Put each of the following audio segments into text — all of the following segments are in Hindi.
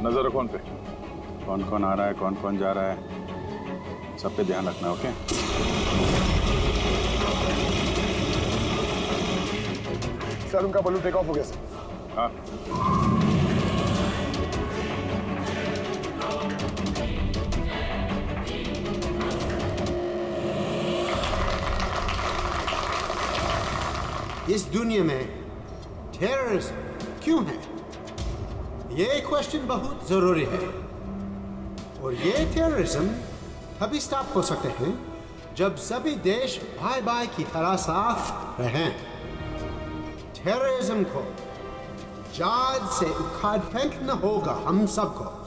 नजर रखो उन पे, कौन कौन आ रहा है, कौन कौन जा रहा है, सब पे ध्यान रखना। ओके? सर उनका बलून टेक ऑफ हो गया सर। हाँ, इस दुनिया में टेररिज्म क्यों है? ये क्वेश्चन बहुत जरूरी है। और ये टेररिज्म तभी स्टॉप हो सकते हैं जब सभी देश भाई भाई की तरह साथ रहें। टेररिज्म को जड़ से उखाड़ फेंकना होगा हम सबको।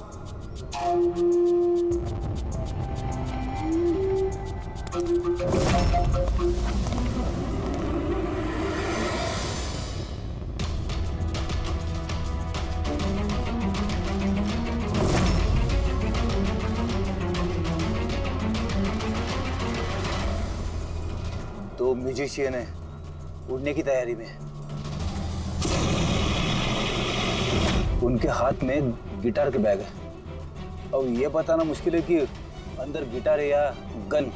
दो म्यूजिशियन है, उड़ने की तैयारी में। उनके हाथ में गिटार के बैग है। अब ये बताना मुश्किल है कि अंदर गिटार है या गन।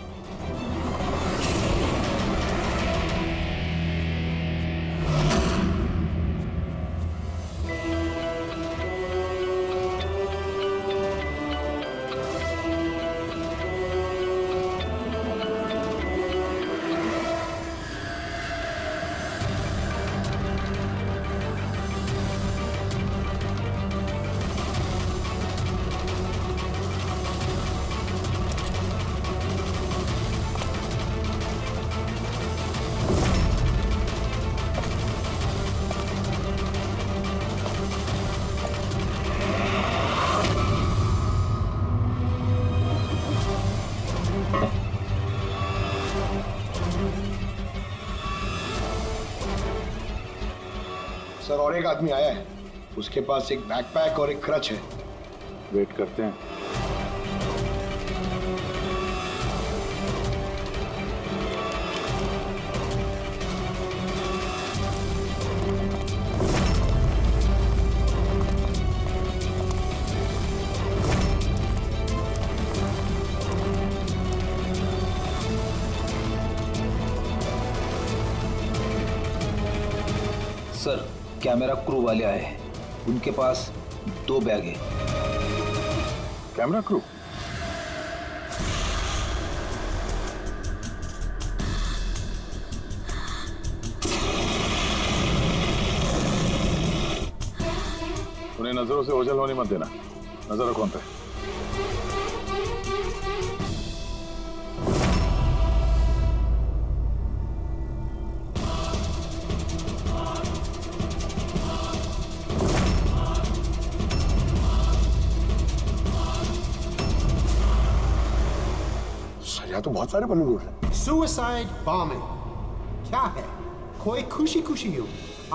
सर और एक आदमी आया है, उसके पास एक बैकपैक और एक क्रच है। वेट करते हैं। सर, कैमरा क्रू वाले आए हैं, उनके पास 2 बैग है। Camera crew? उन्हें नजरों से ओझल होने मत देना। नजर रखो उन पे। यहाँ तो बहुत सारे बलून उड़ रहे हैं। सुसाइड बॉम्बिंग क्या है? कोई खुशी खुशी हो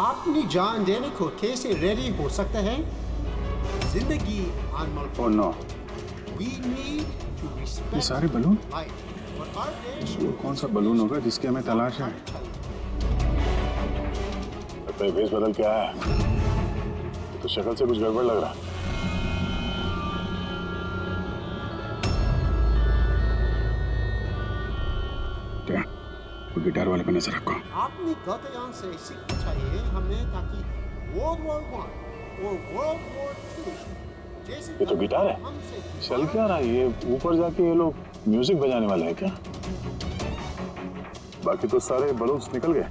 अपनी जान देने को कैसे रेडी हो सकते हैं? जिंदगी अनमोल। Oh no, We need to respect ये सारे बलून? life. और हर देश वो कौन सा बलून होगा जिसकी हमें तलाश है? लगता है भेष बदल के आया है। तो शक्ल से कुछ गड़बड़ लग रहा है। क्या? वो गिटार वाले पे नजर रखो। अपनी गलतियों से सीखना चाहिए हमें, ताकि World War I और World War II जैसे ये तो गिटार है। चल क्या रहा है ये? ऊपर जाके ये लोग म्यूजिक बजाने वाले हैं क्या? बाकी तो सारे बलून्स निकल गए,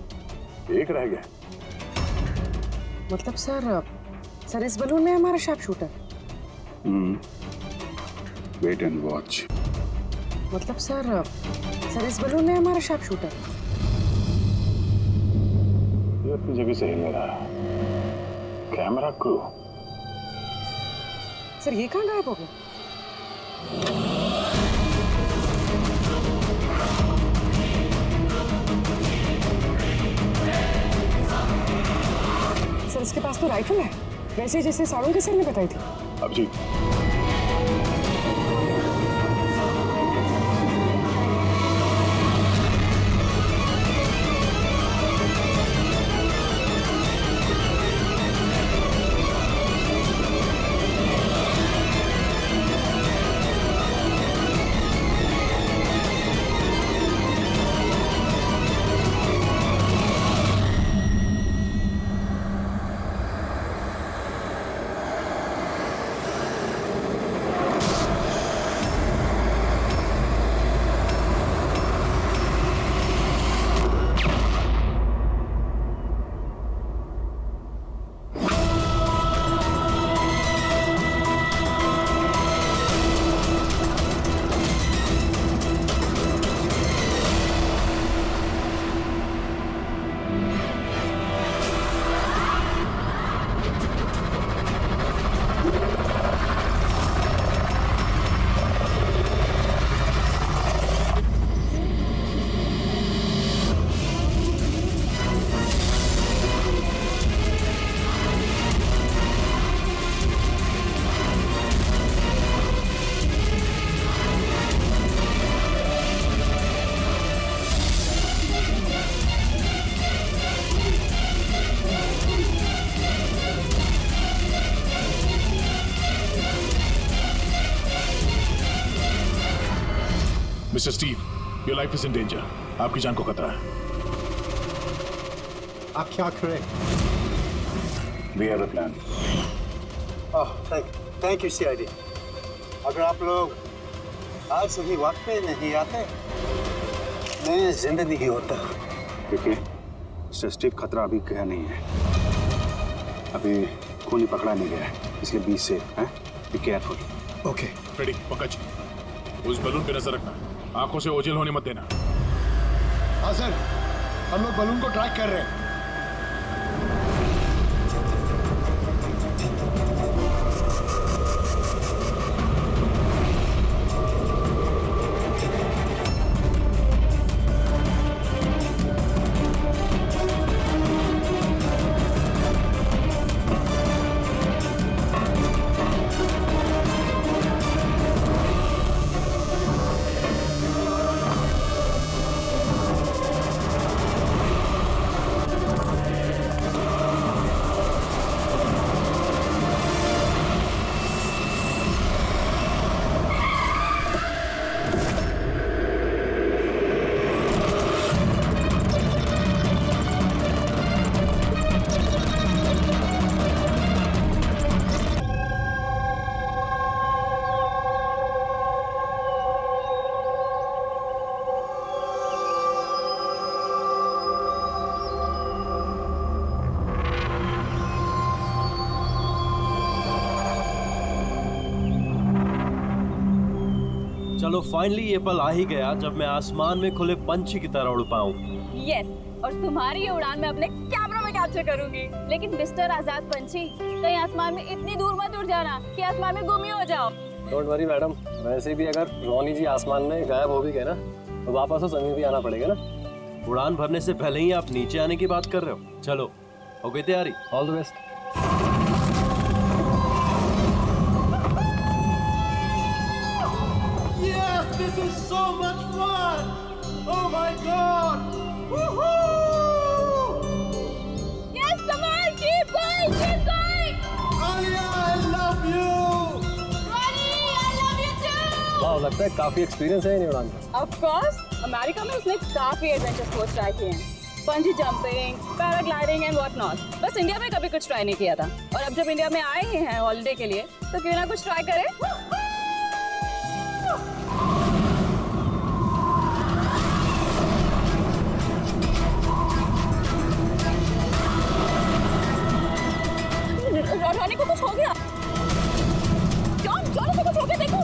एक रह गए। मतलब सर इस बलून में हमारा sharp shooter. Wait and watch. मतलब सर इस बलून में हमारा शार्प शूटर। ये अपनी जगह से हिल नहीं रहा है। Camera crew. सर ये कहाँ गायब हो गया? सर इसके पास तो राइफल है, वैसे जैसे साड़ों के सर ने बताई थी। अब जी mister Steve, your life is in danger. आपकी जान को खतरा है। आप क्या करें? We have a plan. Oh, thank you CID. अगर आप लोग आज सही वक्त पे नहीं आते, मैं जिंदा नहीं होता। क्योंकि मिस्टर स्टीव खतरा अभी गया नहीं है, अभी खूनी पकड़ा नहीं गया है, इसलिए बी सेफ है। Be careful. Okay. Freddy, Pankaj, उस बलून पे नजर रखना, आंखों से ओझल होने मत देना। हाँ सर, हम लोग बलून को ट्रैक कर रहे हैं। चलो फाइनली ये पल आ ही गया जब मैं आसमान में खुले पंछी की तरह उड़ पाऊं। यस, और तुम्हारी ये उड़ान मैं अपने कैमरा में कैप्चर करूंगी। लेकिन मिस्टर आजाद पंछी, कहीं आसमान में इतनी दूर मत उड़ जाना कि आसमान में गुम ही हो जाओ। डोंट वरी मैडम, वैसे भी अगर रोनी जी आसमान में गायब हो भी गए ना, तो वापस तो जमीन भी आना पड़ेगा ना। उड़ान भरने से पहले ही आप नीचे आने की बात कर रहे हो। चलो, हो गई तैयारी? All the best. This is so much fun! Oh my God! Woohoo! Yes, come on, keep going, keep going! Alia, I love you! Ronnie, I love you too! वाह, लगता है काफी एक्सपीरियंस है इन उड़ान का। Of course, अमेरिका में उसने काफी एडवेंचर स्पोर्ट्स ट्राई किए हैं। पंजी jumping, paragliding and what not. बस इंडिया में कभी कुछ ट्राई नहीं किया था। और अब जब इंडिया में आए ही हैं हॉलिडे के लिए, तो क्यों ना कुछ ट्राई करें? रोनी को कुछ हो गया। जॉन को कुछ हो गया, देखो।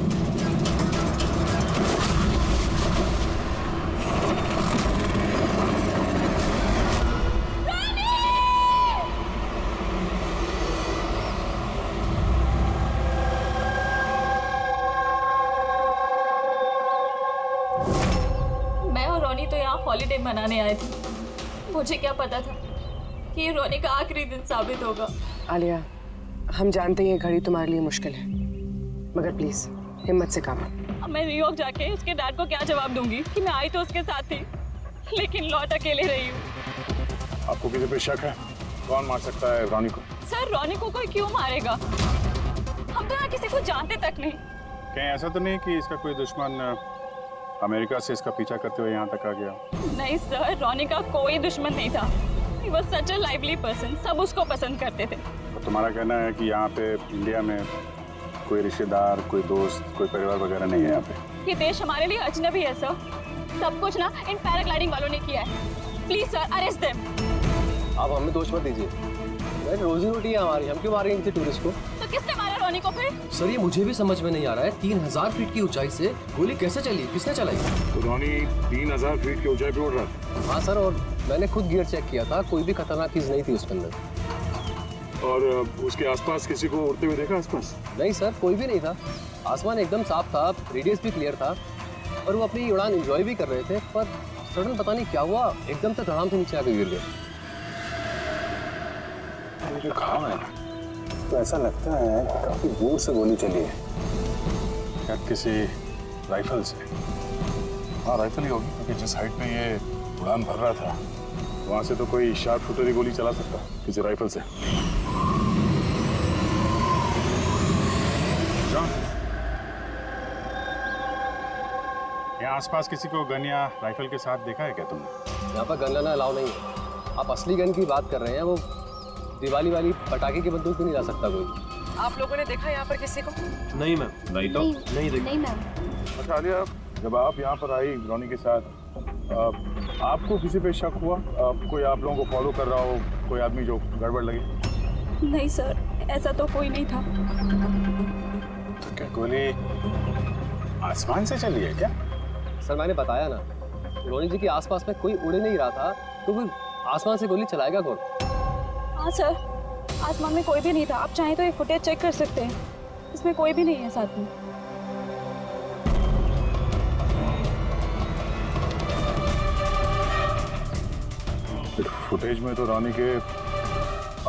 मैं और रोनी तो यहाँ हॉलिडे मनाने आए थे। मुझे क्या पता था कि ये रोनी का आखिरी दिन साबित होगा। आलिया, हम जानते हैं ये घड़ी तुम्हारे लिए मुश्किल है, मगर प्लीज हिम्मत से काम लो। अब मैं न्यूयॉर्क जाके उसके डैड को क्या जवाब दूंगी कि मैं आई तो उसके साथ थी, लेकिन लौट अकेले रही हूँ। आपको किसी पे शक है? कौन मार सकता है रोनी को? सर, रोनी को कोई क्यों मारेगा? हम तो यहाँ किसी को जानते तक नहीं। कहीं ऐसा तो नहीं कि इसका कोई दुश्मन अमेरिका से इसका पीछा करते हुए यहाँ तक आ गया? नहीं सर, रोनी का कोई दुश्मन नहीं था। He was such a lively person, सब उसको पसंद करते थे। तो तुम्हारा कहना है कि यहाँ पे इंडिया में कोई रिश्तेदार, कोई दोस्त, कोई परिवार वगैरह नहीं है यहाँ पे? ये देश हमारे लिए अजनबी है सर। सब कुछ ना इन पैराग्लाइडिंग वालों ने किया है। Please sir, arrest them. आप हमें दोष मत दीजिए, रोजी रोटी है हमारी, हम क्यों मारेंगे किसी टूरिस्ट को? तो किसने मारा रोनी को फिर? सर, ये मुझे भी समझ में नहीं आ रहा है। 3000 फीट की ऊंचाई से गोली कैसे चली, किसने चलाई? तो रोनी 3000 फीट की ऊंचाई पे उड़ रहा था। हाँ सर, और मैंने खुद गियर चेक किया था, कोई भी खतरनाक चीज नहीं थी उसके अंदर। और उसके आसपास किसी को उड़ते हुए देखा आसपास? नहीं सर, कोई भी नहीं था। आसमान एकदम साफ था, रेडियस भी क्लियर था, और वो अपनी उड़ान एंजॉय भी कर रहे थे। पर सडन पता नहीं क्या हुआ, एकदम से धड़ाम से नीचे आकर गिर गए। ये जो घाव है ना, तो ऐसा लगता है कि काफी दूर से गोली चली है, क्या किसी राइफल से? हाँ, राइफल ही होगी, क्योंकि जिस हाइट पे ये उड़ान भर रहा था, वहां से तो कोई शार्प शूटर ही गोली चला सकता किसी राइफल से। जॉन, यहाँ आसपास किसी को गन या राइफल के साथ देखा है क्या तुमने? यहाँ पर गन लाना अलाउ नहीं है। आप असली गन की बात कर रहे हैं, वो दिवाली वाली पटाखे की बंदूक भी नहीं ला सकता कोई। आप लोगों ने देखा यहाँ पर किसी को? नहीं मैम, नहीं तो नहीं देखा। नहीं मैम। अच्छा आलिया, जब आप यहाँ पर आई रोनी के साथ, आपको किसी पे शक हुआ? कोई आप लोगों को फॉलो कर रहा हो, कोई आदमी जो गड़बड़ लगे? नहीं सर, ऐसा तो कोई नहीं था। तो क्या गोली आसमान से चली है क्या? सर मैंने बताया ना, रोनी जी के आसपास में कोई उड़ नहीं रहा था, तो फिर आसमान से गोली चलाएगा कौन? हाँ सर, आसमान में कोई भी नहीं था। आप चाहें तो ये फुटेज चेक कर सकते हैं, इसमें कोई भी नहीं है साथ में। फुटेज में तो रोनी के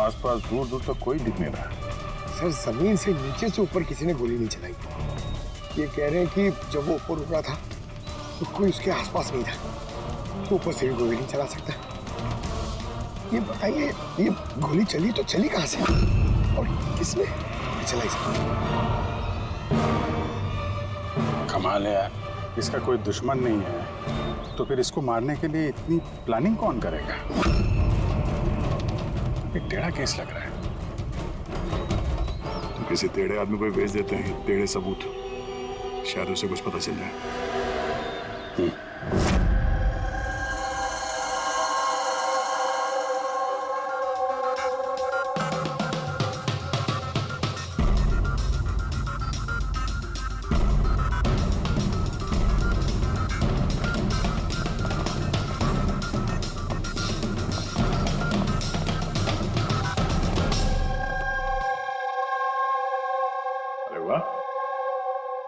आसपास दूर दूर तक कोई दिख नहीं रहा। सर जमीन से नीचे से ऊपर किसी ने गोली नहीं चलाई। ये कह रहे हैं कि जब वो ऊपर उड़ा था तो कोई उसके आसपास नहीं था, तो ऊपर से भी गोली नहीं चला सकता। ये बताइए, ये गोली चली तो चली कहाँ से और किसने चलाई? कमाल है यार, इसका कोई दुश्मन नहीं है तो फिर इसको मारने के लिए इतनी प्लानिंग कौन करेगा? एक टेढ़ा केस लग रहा है। तो किसी टेढ़े आदमी को भेज देते हैं, टेढ़े सबूत, शायद उसे कुछ पता चल जाए।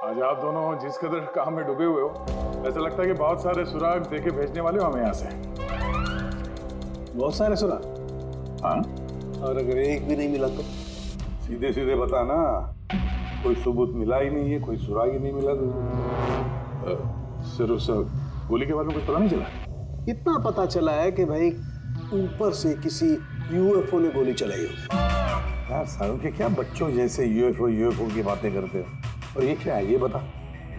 आज आप दोनों जिस कदर काम में डूबे हुए हो, ऐसा लगता है कि बहुत सारे सुराग देके भेजने वाले हो हमें यहाँ से। बहुत सारे सुना। हाँ, और अगर एक भी नहीं मिला तो? सीधे सीधे बता ना, कोई सबूत मिला ही नहीं है, कोई सुराग ही नहीं मिला सिर्फ उस गोली के बारे में कुछ पता नहीं चला? इतना पता चला है कि भाई ऊपर से किसी यूएफओ ने गोली चलाई हो। यार सारों के क्या बच्चों जैसे यूएफओ की बातें करते हो। और ये क्या है, ये बता,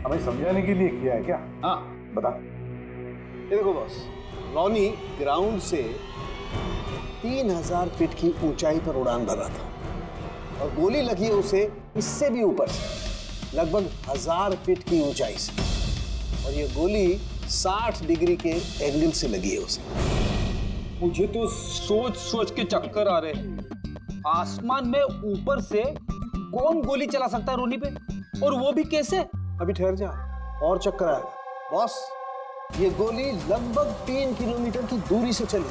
हमें समझाने के लिए किया है क्या? हाँ बता। ये देखो बॉस, रोनी ग्राउंड से 3000 फीट की ऊंचाई पर उड़ान भर रहा था और गोली लगी है उसे इससे भी ऊपर से, लगभग 1000 फीट की ऊंचाई से, और ये गोली 60 डिग्री के एंगल से लगी है उसे। मुझे तो सोच सोच के चक्कर आ रहे हैं। आसमान में ऊपर से कौन गोली चला सकता है रोनी पे, और वो भी कैसे? अभी ठहर जा, और चक्कर आएगा। बॉस, ये गोली लगभग 3 किलोमीटर की दूरी से चली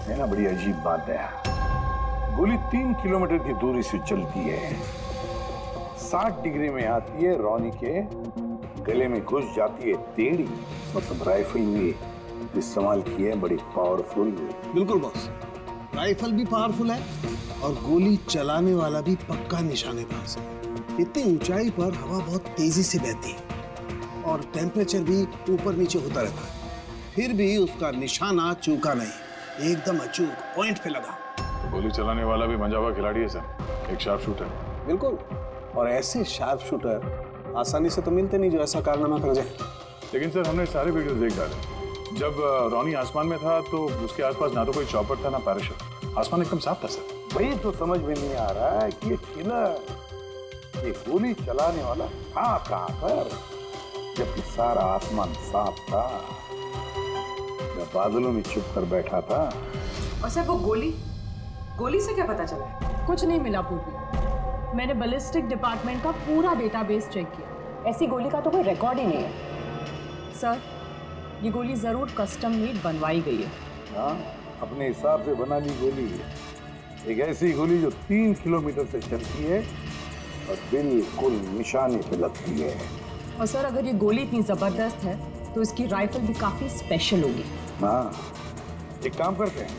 है ना, बड़ी अजीब बात है। गोली 3 किलोमीटर की दूरी से चलती है, 60 डिग्री में आती है, रोनी के गले में घुस जाती है टेढ़ी, मतलब राइफल भी इस्तेमाल की है, बड़ी पावरफुल। बिल्कुल बॉस, राइफल भी पावरफुल है और गोली चलाने वाला भी पक्का निशानेबाज है। इतनी ऊंचाई पर हवा बहुत तेजी से बहती है और टेम्परेचर भी ऊपर नीचे होता रहता है, फिर भी उसका निशाना चूका नहीं, एकदम अचूक पॉइंट पे लगा। गोली चलाने वाला भी मंजा हुआ खिलाड़ी है सर, एक शार्प शूटर। बिल्कुल, और ऐसे शार्प शूटर आसानी से तो मिलते नहीं जो ऐसा कारनामा कर जाए। लेकिन सर हमने सारे वीडियोस देख डाले। जब रोनी आसमान में था तो उसके आसपास ना तो कोई चॉपर था ना पैराशूट, आसमान एकदम साफ था सर। वही तो समझ में नहीं आ रहा है कि ये किलर, ये गोली चलाने वाला था कहाँ पर, जबकि सारा आसमान साफ था, मैं बादलों में छुप कर बैठा था। और सर वो गोली से क्या पता चला? कुछ नहीं मिला पूर्वी। मैंने बैलिस्टिक डिपार्टमेंट का पूरा डेटाबेस चेक किया, ऐसी गोली का तो कोई रिकॉर्ड ही नहीं है। सर, ये गोली जरूर कस्टम मेड बनवाई गई है। हाँ, अपने हिसाब से बना ली गोली है, एक ऐसी गोली जो 3 किलोमीटर से चलती है और बिल्कुल निशाने पे लगती है। और सर, अगर ये गोली इतनी जबरदस्त है तो इसकी राइफल भी काफी स्पेशल होगी। हाँ, एक काम करते हैं,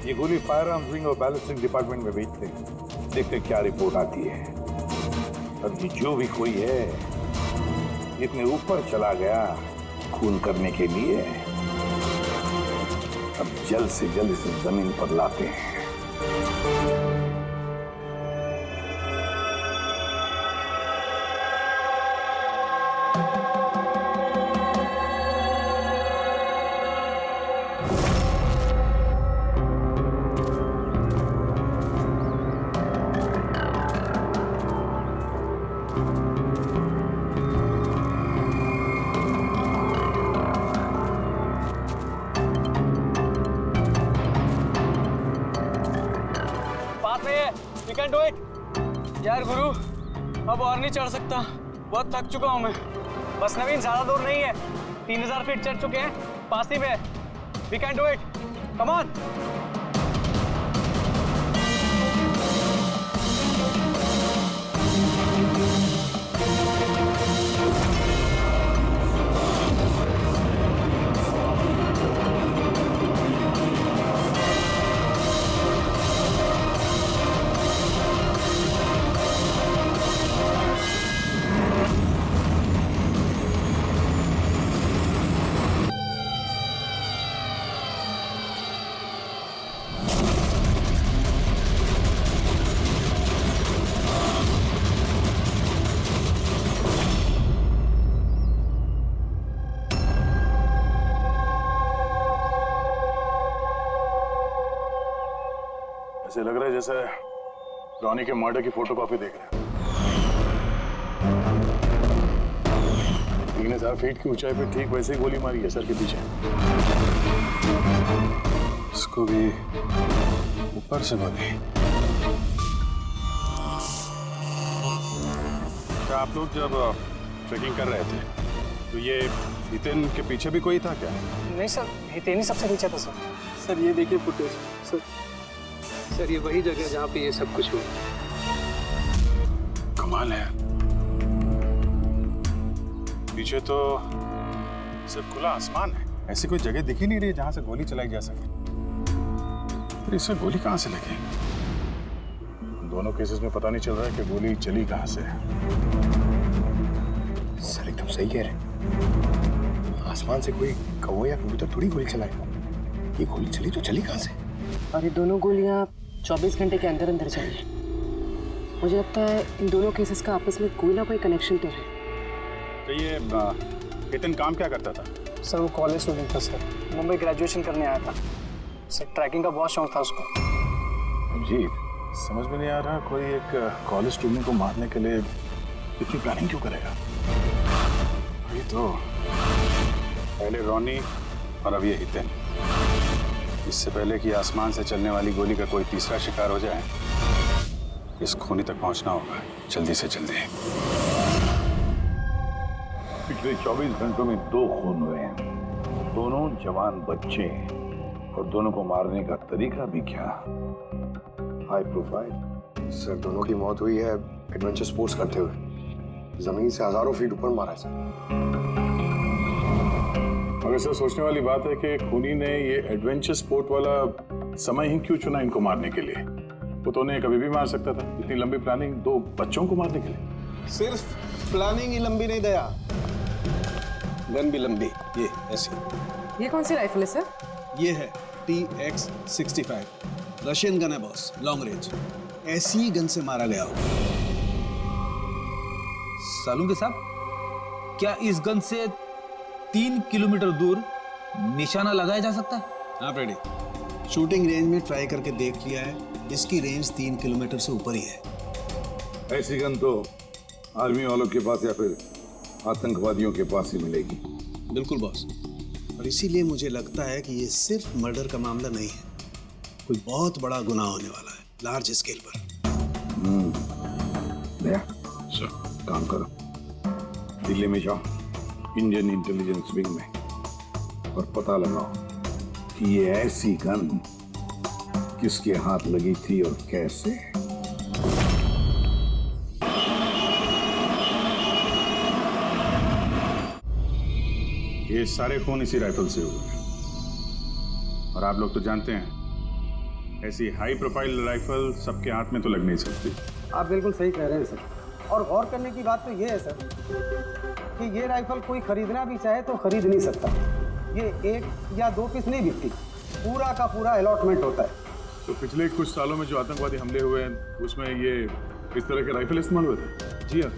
ये गोली फायर आर्म्स विंग और बैलिस्टिक डिपार्टमेंट में भेजते हैं, देखते क्या रिपोर्ट आती है। अब ये जो भी कोई है, इतने ऊपर चला गया खून करने के लिए, अब जल्द से जल्द इसे जमीन पर लाते हैं। पास में है, you can do it. यार गुरु, अब और नहीं चढ़ सकता, बहुत थक चुका हूँ मैं। बस नवीन, ज्यादा दूर नहीं है, 3000 फीट चढ़ चुके हैं, पास ही में है। We can do it. Come on. ऐसे लग रहा है जैसे रॉनी के मर्डर की फोटोकॉपी देख रहे हैं। 3000 फीट की ऊंचाई पे ठीक वैसे ही गोली मारी है सर के पीछे। इसको भी ऊपर से गोली। क्या आप लोग जब ट्रेकिंग कर रहे थे तो ये हितेन के पीछे भी कोई था क्या? नहीं सर, हितेन ही सबसे पीछे था सर। सर ये देखिए फुटेज। सर ये वही जगह जहाँ पे ये सब कुछ हुआ। कमाल है, पीछे तो सिर्फ खुला आसमान है, ऐसी कोई जगह दिख ही नहीं रही जहां से गोली चलाई जा सके। फिर इससे गोली कहां से लगी? दोनों केसेस में पता नहीं चल रहा है कि गोली चली कहां से है। सर एकदम सही कह रहे हैं, आसमान से कोई कौवा या कबूतर थोड़ी गोली चलाएगा। ये गोली चली तो चली कहां से? और ये दोनों गोलियां 24 घंटे के अंदर अंदर चली। मुझे लगता है इन दोनों केसेस का आपस में कोई ना कोई कनेक्शन तो है। तो ये हितेन काम क्या करता था? सर वो कॉलेज स्टूडेंट था सर, मुंबई ग्रेजुएशन करने आया था। सर ट्रैकिंग का बहुत शौक था उसको। जी, समझ में नहीं आ रहा कोई एक कॉलेज स्टूडेंट को मारने के लिए इतनी प्लानिंग क्यों करेगा? ये तो पहले रॉनी और अब ये हितेन। इससे पहले कि आसमान से चलने वाली गोली का कोई तीसरा शिकार हो जाए, इस खूनी तक पहुंचना होगा जल्दी से जल्दी। पिछले 24 घंटों में 2 खून हुए हैं, दोनों जवान बच्चे हैं और दोनों को मारने का तरीका भी क्या हाई प्रोफाइल। सर दोनों की मौत हुई है एडवेंचर स्पोर्ट्स करते हुए, जमीन से हजारों फीट ऊपर मारा है सर। मगर सर सोचने वाली बात है कि खूनी ने ये एडवेंचर स्पोर्ट वाला समय ही क्यों चुना इनको मारने के लिए? वो तो उन्हें कभी भी मार सकता था। इतनी लंबी प्लानिंग 2 बच्चों को मारने के लिए। सिर्फ प्लानिंग ही लंबी नहीं दया, गन भी लंबी। ये ऐसी। ये कौन सी राइफल है सर? ये है TX-65, रशियन गन है बॉस, लॉन्ग रेंज। ऐसी गन से मारा गया हो। सालुंके साहब, क्या इस गन से 3 किलोमीटर दूर निशाना लगाया जा सकता है? हाँ फ्रेडी, शूटिंग रेंज में ट्राई करके देख लिया है, इसकी रेंज 3 किलोमीटर से ऊपर ही है। ऐसी गन तो आर्मी वालों के पास या फिर आतंकवादियों के पास ही मिलेगी। बिल्कुल बॉस, और इसीलिए मुझे लगता है कि ये सिर्फ मर्डर का मामला नहीं है, कोई बहुत बड़ा गुनाह होने वाला है, लार्ज स्केल पर। दया सर, काम करो, दिल्ली में जाओ इंडियन इंटेलिजेंस विंग में और पता लगाओ कि ये ऐसी गन किसके हाथ लगी थी और कैसे। ये सारे खून इसी राइफल से हुए और आप लोग तो जानते हैं ऐसी हाई प्रोफाइल राइफल सबके हाथ में तो लग नहीं सकती। आप बिल्कुल सही कह रहे हैं सर, और गौर करने की बात तो ये है सर कि ये राइफल कोई खरीदना भी चाहे तो खरीद नहीं सकता। ये 1 या 2 पीस नहीं बिकती, पूरा का पूरा अलॉटमेंट होता है। तो पिछले कुछ सालों में जो आतंकवादी हमले हुए हैं उसमें ये इस तरह के राइफल इस्तेमाल हुए थे? जी हाँ।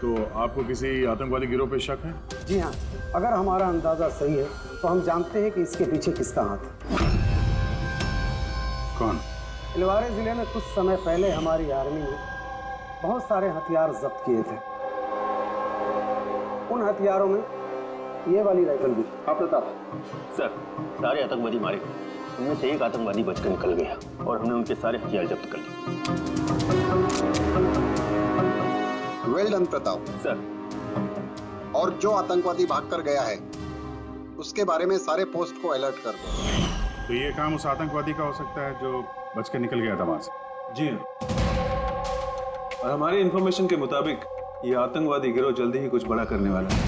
तो आपको किसी आतंकवादी गिरोह पे शक है? जी हाँ, अगर हमारा अंदाजा सही है तो हम जानते हैं कि इसके पीछे किसका हाथ है। कौन? इलवारे जिले में कुछ समय पहले हमारी आर्मी ने बहुत सारे हथियार जब्त किए थे। उन हथियारों में ये वाली राइफल भी। हाँ प्रताप सर, सारे आतंकवादी मारे गए, उनमें से एक आतंकवादी बचकर निकल गया और हमने उनके सारे हथियार जब्त कर लिए। Well done Pratap sir. और जो आतंकवादी भागकर गया है उसके बारे में सारे पोस्ट को अलर्ट कर दो। तो ये काम उस आतंकवादी का हो सकता है जो बच के निकल गया था वहां से। जी हाँ, और हमारी इंफॉर्मेशन के मुताबिक ये आतंकवादी गिरोह जल्दी ही कुछ बड़ा करने वाला है।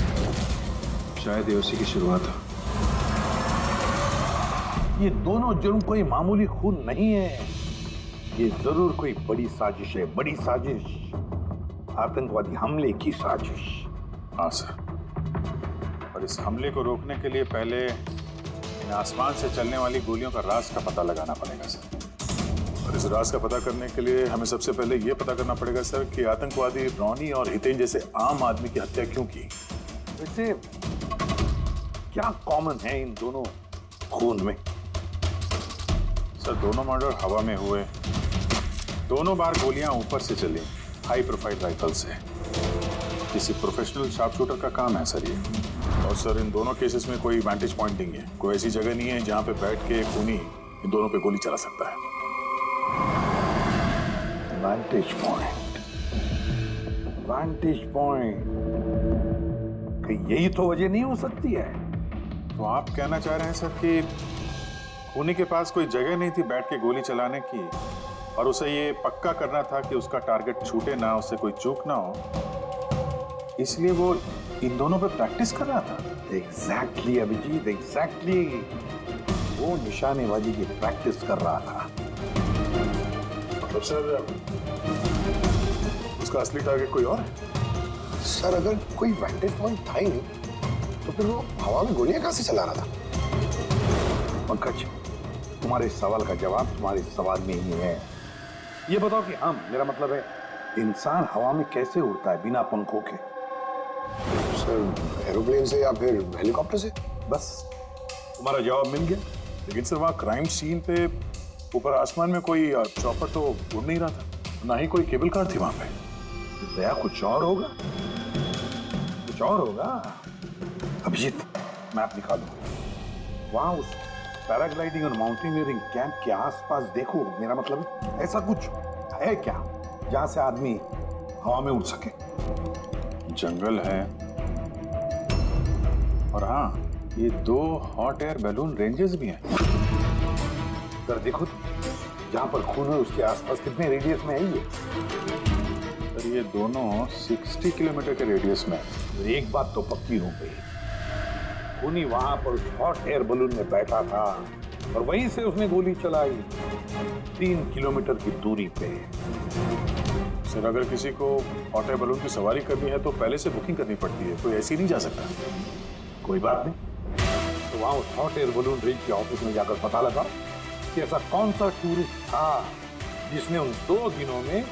शायद ये उसी की शुरुआत हो। ये दोनों जुर्म कोई मामूली खून नहीं है, ये जरूर कोई बड़ी साजिश है, बड़ी साजिश, आतंकवादी हमले की साजिश। हाँ सर, और इस हमले को रोकने के लिए पहले इन आसमान से चलने वाली गोलियों का राज का पता लगाना पड़ेगा सर। और इस राज का पता करने के लिए हमें सबसे पहले ये पता करना पड़ेगा सर कि आतंकवादी रॉनी और हितेन जैसे आम आदमी की हत्या क्यों की। वैसे क्या कॉमन है इन दोनों खून में? सर दोनों मर्डर हवा में हुए, दोनों बार गोलियां ऊपर से चली, हाई प्रोफाइल राइफल से। किसी प्रोफेशनल शार्प शूटर का काम है सर ये। और सर इन दोनों केसेस में कोई वैंटेज पॉइंट नहीं है, कोई ऐसी जगह नहीं है जहां पे बैठ के खूनी इन दोनों पे गोली चला सकता है। वैंटेज पॉइंट, वैंटेज पॉइंट, कहीं यही तो वजह नहीं हो सकती है? तो आप कहना चाह रहे हैं सर कि खूनी के पास कोई जगह नहीं थी बैठ के गोली चलाने की, और उसे ये पक्का करना था कि उसका टारगेट छूटे ना, उससे कोई चूक ना हो, इसलिए वो इन दोनों पे प्रैक्टिस कर रहा था। एग्जैक्टली अभिजीत, एग्जैक्टली, वो निशानेबाजी की प्रैक्टिस कर रहा था। मतलब सर उसका असली टारगेट कोई और है? सर अगर कोई वैंटेज पॉइंट था ही नहीं तो फिर वो हवा में गोलियां कहां से चला रहा था? पंकज, तुम्हारे सवाल का जवाब तुम्हारे सवाल में ही है। ये बताओ कि हम, मेरा मतलब है इंसान हवा में कैसे उड़ता है बिना पंखों के? सर एरोप्लेन से या फिर हेलीकॉप्टर से। बस तुम्हारा जवाब मिल गया। लेकिन सर वहाँ क्राइम सीन पे ऊपर आसमान में कोई चॉपर तो उड़ नहीं रहा था, ना ही कोई केबल कार थी वहां पे। दया कुछ और होगा, कुछ और होगा। अभिजीत, मैप निकालो, वहां उस पैराग्लाइडिंग और माउंटेनियरिंग कैंप के आसपास देखो। मेरा मतलब ऐसा कुछ है क्या जहां से आदमी हवा में उड़ सके? जंगल है, और हाँ ये 2 हॉट एयर बैलून रेंजेस भी हैं। कर देखो जहां पर खून है उसके आसपास कितने रेडियस में है ये? सर ये दोनों 60 किलोमीटर के रेडियस में है। तो एक बात तो पक्की हो गई, खूनी वहां पर उस हॉट एयर बलून में बैठा था और वहीं से उसने गोली चलाई 3 किलोमीटर की दूरी पे। सर अगर किसी को हॉट एयर बलून की सवारी करनी है तो पहले से बुकिंग करनी पड़ती है, कोई ऐसी नहीं जा सकता। कोई बात नहीं, तो वहां उस हॉट एयर बलून रेंज के ऑफिस में जाकर पता लगा कि ऐसा कौन सा टूरिस्ट था जिसने उन 2 दिनों में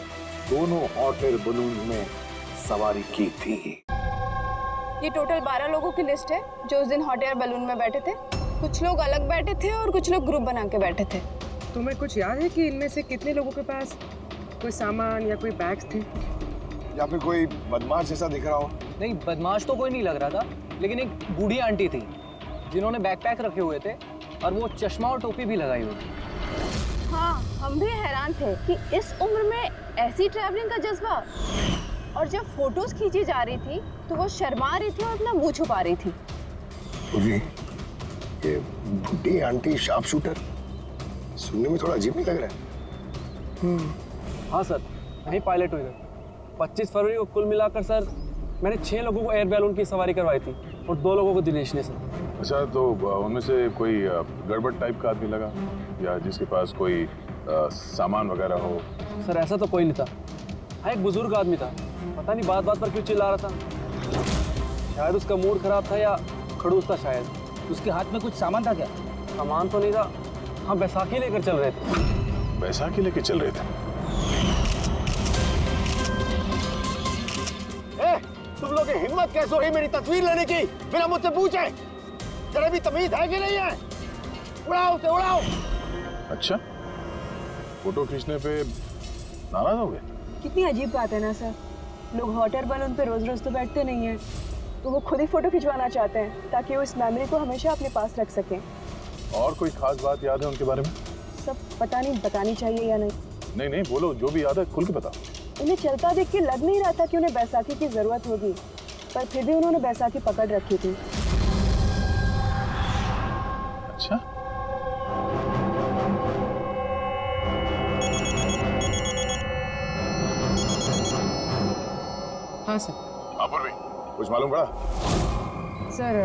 दोनों हॉट एयर बलून में सवारी की थी। ये टोटल 12 लोगों की लिस्ट है जो उस दिन हॉट एयर बलून में बैठे थे। कुछ लोग अलग बैठे थे और कुछ लोग ग्रुप बना के बैठे थे। तुम्हें कुछ याद है कि इनमें से कितने लोगों के पास कोई सामान या कोई बैग्स थे, या फिर कोई बदमाश जैसा दिख रहा हो? नहीं, बदमाश तो कोई नहीं लग रहा था, लेकिन एक बूढ़ी आंटी थी जिन्होंने बैकपैक रखे हुए थे और वो चश्मा और टोपी भी लगाई हुई थी। हाँ, हम भी हैरान थे कि इस उम्र में ऐसी ट्रैवलिंग का जज्बा। और जब फोटोज खींची जा रही थी तो वो शर्मा रही थी और अपना मुंह छुपा रही थी। ये बुढ़ी आंटी शार्प शूटर सुनने में थोड़ा अजीब नहीं लग रहा है? हाँ सर, मैं ही पायलट हुई थी। 25 फरवरी को कुल मिलाकर सर मैंने 6 लोगों को एयर बैलून की सवारी करवाई थी और 2 लोगों को दिनेश ने सर। अच्छा, तो उनमें से कोई गड़बड़ टाइप का आदमी लगा या जिसके पास कोई सामान वगैरह हो? सर ऐसा तो कोई नहीं था। हाँ, एक बुजुर्ग आदमी था, पता नहीं बात बात पर क्यों चिल्ला रहा था। शायद उसका मूड खराब था या खड़ूस था शायद। उसके हाथ में कुछ सामान था क्या? सामान तो नहीं था। हाँ, बैसाखी लेकर चल रहे थे। बैसाखी लेकर चल रहे थे? तुम लोग की हिम्मत कैसे हुई मेरी तस्वीर लेने की बिना मुझसे पूछे? जरा भी तमीज है कि नहीं है? उड़ाओ उसे, उड़ाओ। अच्छा, फोटो खींचने पे नाराज हो गए? कितनी अजीब बात है ना सर, लोग हॉट एयर बलून पे रोज रोज तो बैठते नहीं है, तो वो खुद ही फोटो खिंचवाना चाहते हैं ताकि वो इस मेमोरी को हमेशा अपने पास रख सकें। और कोई खास बात याद है उनके बारे में? सब पता नहीं बतानी चाहिए या नहीं। नहीं नहीं बोलो, जो भी याद है खुल के बताओ। उन्हें चलता देख के लग नहीं रहा था कि उन्हें बैसाखी की जरूरत होगी, पर फिर भी उन्होंने बैसाखी पकड़ रखी थी। अच्छा, हाँ सर। पूर्वी कुछ मालूम पड़ा? सर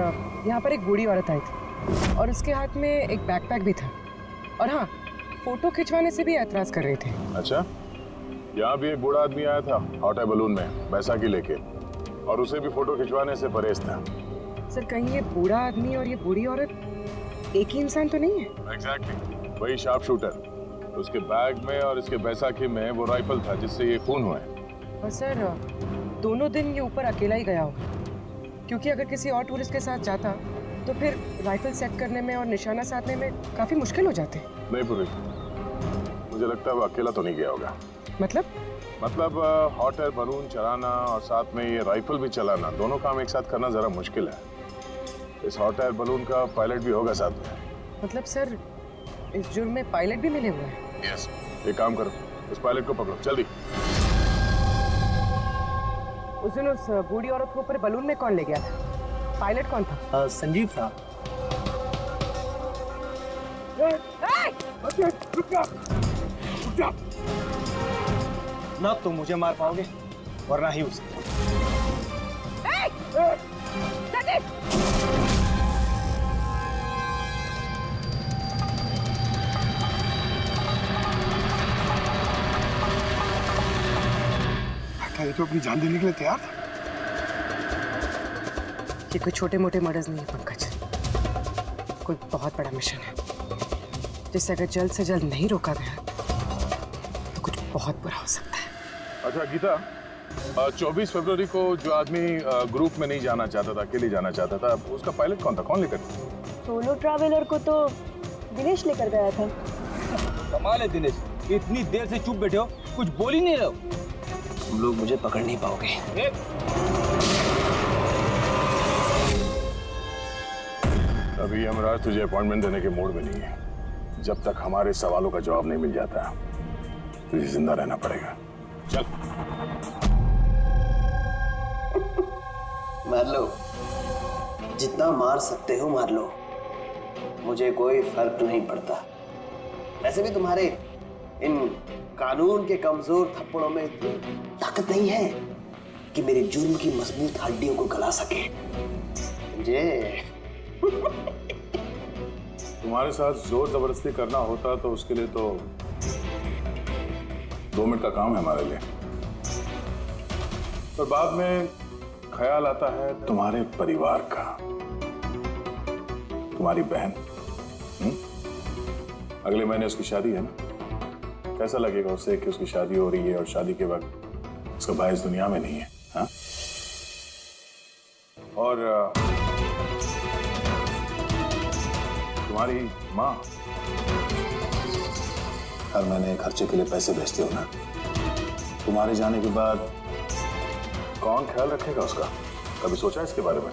यहाँ पर एक बूढ़ी औरत आई थी और उसके हाथ में एक बैकपैक भी था, और हाँ, फोटो खिंचवाने से भी ऐतराज कर रहे थे। अच्छा, यहाँ भी एक बूढ़ा आदमी आया था हॉट एयर बलून में बैसाखी लेके, और उसे भी फोटो खिंचवाने से परहेज था। सर कहीं ये बूढ़ा आदमी और ये बूढ़ी औरत एक ही इंसान तो नहीं है? एग्जैक्टली, वही शार्प शूटर। उसके बैग में और इसके बैसाखी में वो राइफल था जिससे ये खून हुआ है। और सर दोनों दिन ये ऊपर अकेला ही गया होगा, क्योंकि अगर किसी और टूरिस्ट के साथ जाता तो फिर राइफल सेट करने में और निशाना साधने में काफी मुश्किल हो जाते। नहीं पूरी, मुझे लगता है वो अकेला तो नहीं गया होगा। मतलब हॉट एयर बलून चलाना और साथ में ये राइफल भी चलाना, दोनों काम एक साथ करना जरा मुश्किल है। इस हॉट एयर बलून का पायलट भी होगा साथ में। मतलब सर इस जुर्म में पायलट भी मिले हुए हैं? यस, एक काम करो, उस पायलट को पकड़ो जल्दी। उस दिन उस बूढ़ी औरत को ऊपर बलून में कौन ले गया था? पायलट कौन था? संजीव था। ना तुम मुझे मार पाओगे और ना ही उसे। ये तो अपनी जान देने के लिए तैयार था। ये कोई छोटे मोटे मर्डर्स नहीं है पंकज, कोई बहुत बड़ा मिशन है जिसे अगर जल्द से जल्द नहीं रोका गया तो कुछ बहुत बुरा हो सकता है। अच्छा गीता, 24 फरवरी को जो आदमी ग्रुप में नहीं जाना चाहता था, अकेले जाना चाहता था, उसका पायलट कौन था? कौन लेकर? सोलो ट्रैवलर को तो दिनेश लेकर गया था। कमाल है दिनेश, इतनी देर से चुप बैठे हो, कुछ बोल ही नहीं रहे हो। तुम लोग मुझे पकड़ नहीं पाओगे। अभी यमराज तुझे अपॉइंटमेंट देने के मूड में नहीं है। जब तक हमारे सवालों का जवाब नहीं मिल जाता तुझे जिंदा रहना पड़ेगा। चल। मार लो, जितना मार सकते हो मार लो, मुझे कोई फर्क नहीं पड़ता। वैसे भी तुम्हारे इन कानून के कमजोर थप्पड़ों में इतनी ताकत नहीं है कि मेरे जुर्म की मजबूत हड्डियों को गला सके। समझे? तुम्हारे साथ जोर जबरदस्ती करना होता तो उसके लिए तो 2 मिनट का काम है हमारे लिए, पर बाद में ख्याल आता है तुम्हारे परिवार का, तुम्हारी बहन। अगले महीने उसकी शादी है ना? कैसा लगेगा उसे कि उसकी शादी हो रही है और शादी के वक्त उसका भाई इस दुनिया में नहीं है? हाँ? और तुम्हारी माँ हर महीने खर्चे के लिए पैसे भेजती हो ना, तुम्हारे जाने के बाद कौन ख्याल रखेगा उसका? कभी सोचा है इसके बारे में?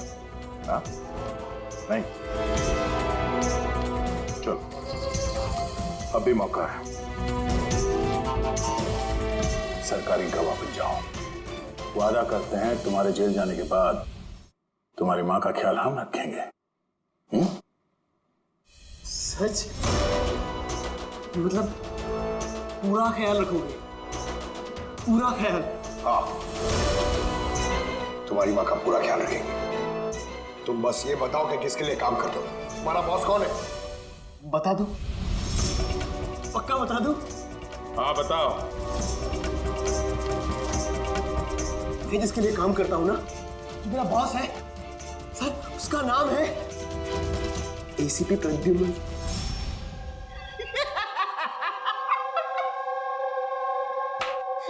हाँ? नहीं? चलो, अब भी मौका है, सरकारी गवाह बन जाओ। वादा करते हैं तुम्हारे जेल जाने के बाद तुम्हारी माँ का ख्याल हम रखेंगे। सच? मतलब पूरा ख्याल रखोगे? पूरा ख्याल? हाँ, तुम्हारी माँ का पूरा ख्याल रखेंगे। तुम बस ये बताओ कि किसके लिए काम करते हो? तुम्हारा बॉस कौन है? बता दो, पक्का बता दो? हाँ बताओ। मैं जिसके लिए काम करता हूं ना, मेरा बॉस है सर, उसका नाम है एसीपी प्रद्युम्न।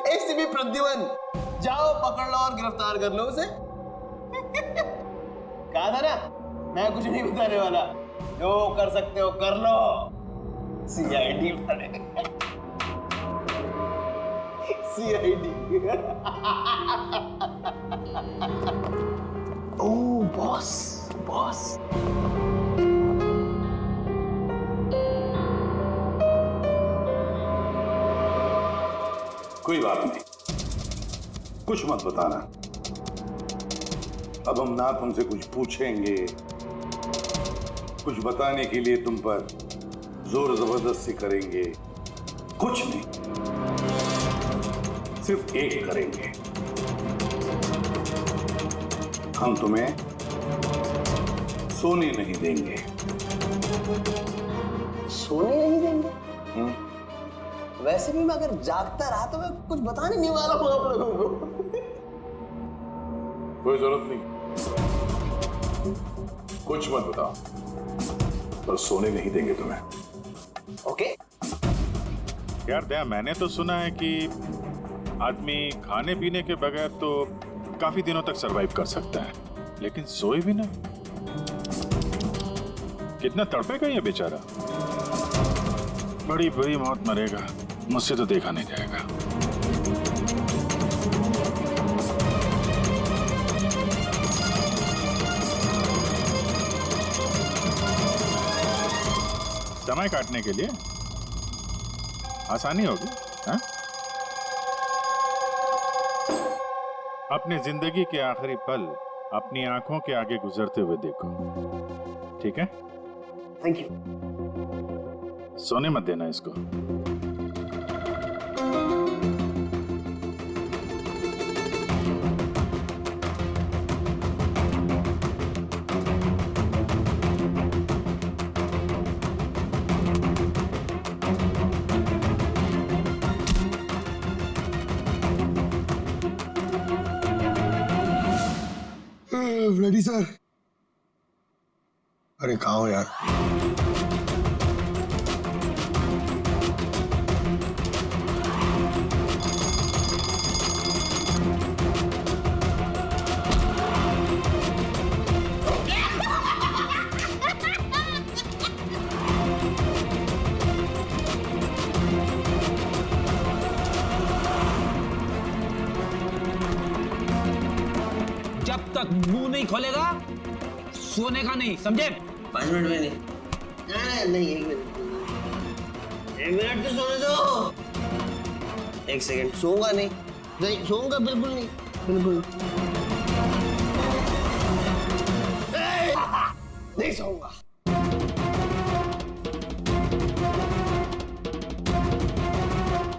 एसीपी प्रद्युम्न, जाओ पकड़ लो और गिरफ्तार कर लो उसे। कहा था ना, मैं कुछ नहीं बताने वाला, जो कर सकते हो कर लो। CID CID. ओह कोई बात नहीं, कुछ मत बताना। अब हम ना तुमसे कुछ पूछेंगे, कुछ बताने के लिए तुम पर जोर जबरदस्ती करेंगे, कुछ नहीं, सिर्फ एक करेंगे, हम तुम्हें सोने नहीं देंगे। सोने नहीं देंगे? वैसे भी मैं अगर जागता रहा तो मैं कुछ बताने नहीं वाला हूं आप लोगों को। कोई जरूरत नहीं, कुछ मत बताओ, पर सोने नहीं देंगे तुम्हें। ओके। यार दया, मैंने तो सुना है कि आदमी खाने पीने के बगैर तो काफी दिनों तक सरवाइव कर सकता है, लेकिन सोए भी नहीं। कितना तड़पेगा ये बेचारा, बड़ी बुरी मौत मरेगा, मुझसे तो देखा नहीं जाएगा। समय काटने के लिए आसानी होगी, हाँ? अपनी जिंदगी के आखिरी पल अपनी आंखों के आगे गुजरते हुए देखो, ठीक है? Thank you. सोने मत देना इसको। Ready sir. अरे कहाँ हो यार? जब तक मुंह नहीं खोलेगा सोने का नहीं, समझे? 5 मिनट में नहीं। नहीं, 1 मिनट। 1 मिनट तो सोने दो। 1 सेकंड। सोऊंगा नहीं, नहीं सोऊंगा, बिल्कुल नहीं, बिल्कुल नहीं सोऊंगा।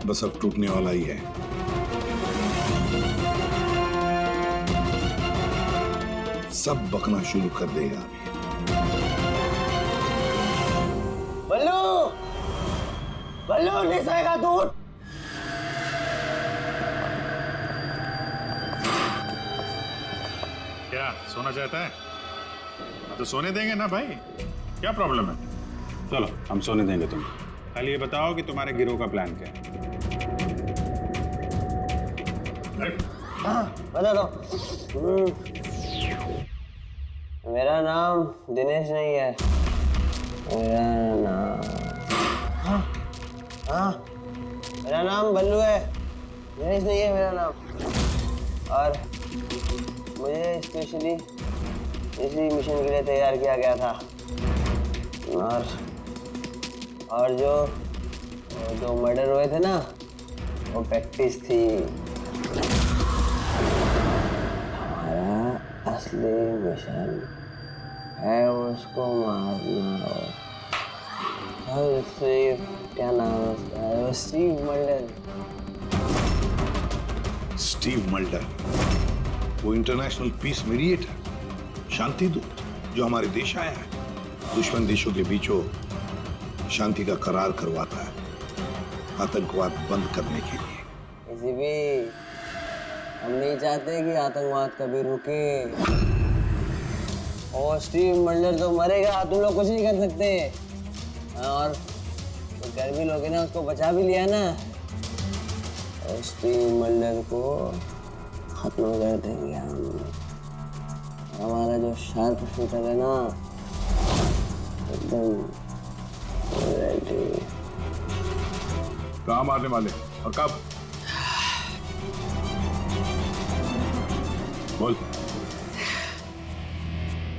बस अब टूटने वाला ही है। सब बकना शुरू कर देगा अभी। बल्लू, बल्लू नहीं सोएगा तू। क्या सोना चाहता है? तो सोने देंगे ना भाई, क्या प्रॉब्लम है? चलो हम सोने देंगे तुम्हें, खाली ये बताओ कि तुम्हारे गिरोह का प्लान क्या है? हाँ बता दो। मेरा नाम दिनेश नहीं है, मेरा नाम मेरा नाम बल्लू है, दिनेश नहीं है मेरा नाम। और मुझे स्पेशली इसी मिशन के लिए तैयार किया गया था। और जो मर्डर हुए थे ना, वो प्रैक्टिस थी। हमारा असली मिशन है उसको मारना। और स्टीव, क्या नाम है उसका? Steve Mulder. स्टीव मल्डर, वो इंटरनेशनल पीस मीडिएटर, शांति दूत जो हमारे देश आया है, दुश्मन देशों के बीचों शांति का करार करवाता है, आतंकवाद बंद करने के लिए। इसी भी हम नहीं चाहते कि आतंकवाद कभी रुके। और स्टीव मल्डर तो मरेगा, तुम लोग कुछ नहीं कर सकते। और तो कर भी लोगे ना, उसको बचा भी लिया ना, और स्टीव मल्डर को खत्म कर देंगे हम। हमारा जो शार्प शूटर है ना, एकदम रेडी। कहाँ मारने वाले और कब? बोल।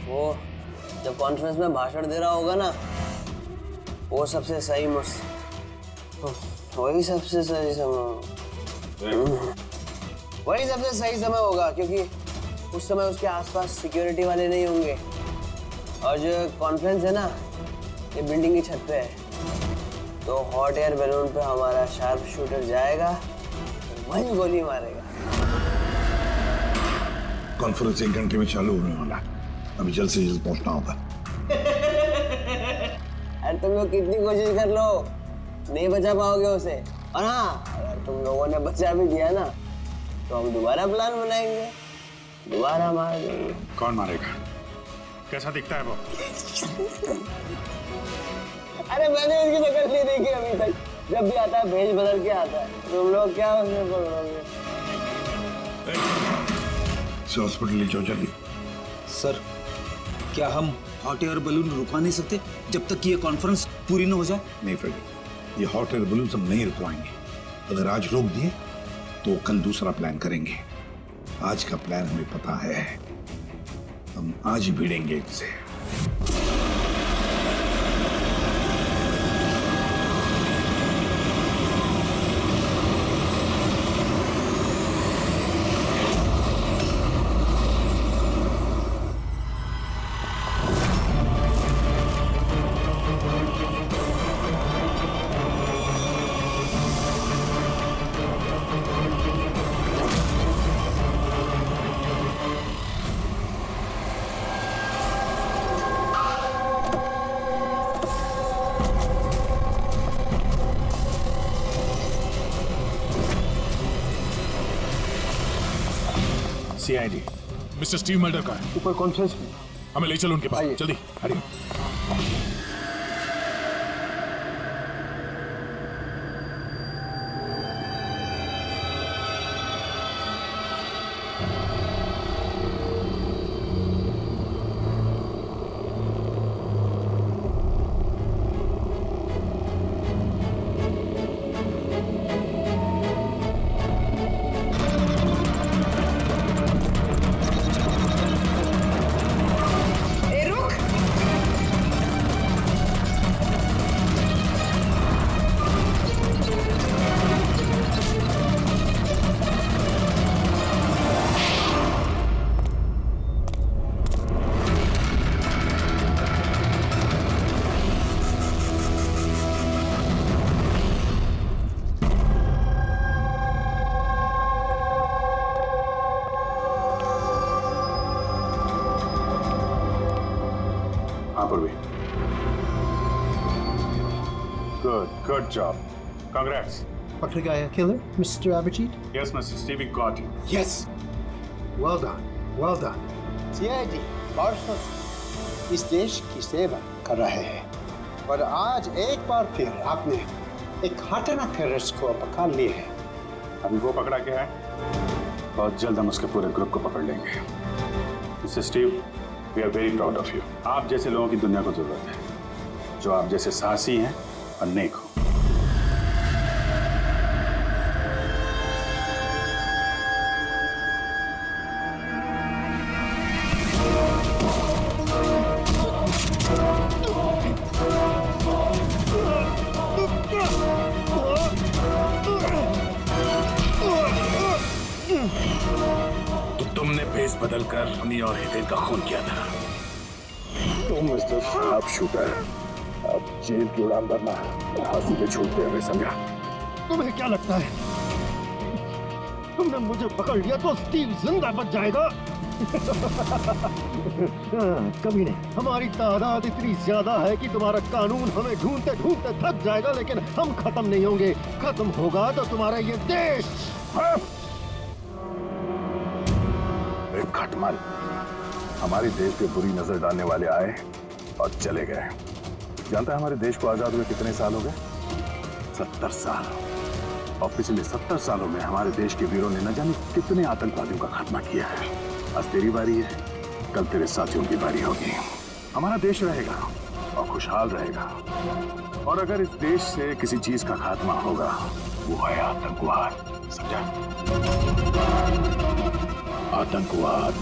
वो जब कॉन्फ्रेंस में भाषण दे रहा होगा ना, वो सबसे सही वही सबसे सही समय। वही सबसे सही समय होगा, क्योंकि उस समय उसके आसपास सिक्योरिटी वाले नहीं होंगे। और जो कॉन्फ्रेंस है ना, ये बिल्डिंग की छत पे है, तो हॉट एयर बैलून पे हमारा शार्प शूटर जाएगा, वही गोली मारेगा। कॉन्फ्रेंस 1 घंटे में चालू होने वाला है, अभी जल्द से जल्द पहुंचना होगा। अरे तुम लोग कितनी कोशिश कर लो, नहीं बचा पाओगे उसे। और हाँ, अगर तुम लोगों ने बचा भी दिया ना, तो हम दोबारा प्लान बनाएंगे, दोबारा मार देंगे। कौन मारेगा? कैसा दिखता है वो? अरे मैंने इसकी शक्ल नहीं देखी अभी तक, जब भी आता है भेज बदल के आता है। तुम लोग क्या उसमें पकड़ोगे? हॉस्पिटल ले जाओ जल्दी। सर, क्या हम हॉट एयर बलून रुकवा नहीं सकते जब तक कि ये कॉन्फ्रेंस पूरी न हो जाए? नहीं फ्रेडी, ये हॉट एयर बलून हम नहीं रुकवाएंगे। अगर आज रोक दिए तो कल दूसरा प्लान करेंगे। आज का प्लान हमें पता है, हम आज ही भिड़ेंगे इनसे। सीआईडी मिस्टर स्टीव मल्डर का है ऊपर कॉन्फ्रेंस में। हमें ले चलो उनके पास, जल्दी हरी। Good job. Congrats. Dr. Gaia killer, Mr. Abhijit? Yes, Mr. Stevie got you. Yes. Well done. Well done. CID वर्षों इस देश की सेवा कर रहे हैं और आज एक बार फिर आपने एक खतरनाक टेररिस्ट को पकड़ लिया है। अभी वो पकड़ा गया है, बहुत जल्द हम उसके पूरे ग्रुप को पकड़ लेंगे। Mister Steve, we are very proud of you. आप जैसे लोगों की दुनिया को जरूरत है, जो आप जैसे साहसी हैं और नेक हो। तो तुमने भेस बदलकर हमी और हितेन का खून किया था। तो मिस्टर शार्प शूटर, अब जेल की उड़ान भरना फांसी पे छोड़ते हमें समझा। तुम्हें क्या लगता है तुमने मुझे पकड़ लिया तो स्टीव जिंदा बच जाएगा? कभी नहीं। हमारी तादाद इतनी ज्यादा है कि तुम्हारा कानून हमें ढूंढते ढूंढते थक जाएगा, लेकिन हम खत्म नहीं होंगे। खत्म होगा तो तुम्हारा ये देश। एक खटमल हमारे देश पे बुरी नजर डालने वाले आए और चले गए। जानता है हमारे देश को आजाद हुए कितने साल हो गए? 70 साल। और पिछले 70 सालों में हमारे देश के वीरों ने न जाने कितने आतंकवादियों का खात्मा किया है। आज तेरी बारी है, कल तेरे साथियों की बारी होगी। हमारा देश रहेगा और खुशहाल रहेगा। और अगर इस देश से किसी चीज का खात्मा होगा, वो है आतंकवाद। समझा? आतंकवाद।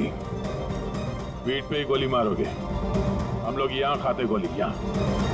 गलती। पीठ पे ही गोली मारोगे। हम लोग यहाँ खाते गोली, यहाँ।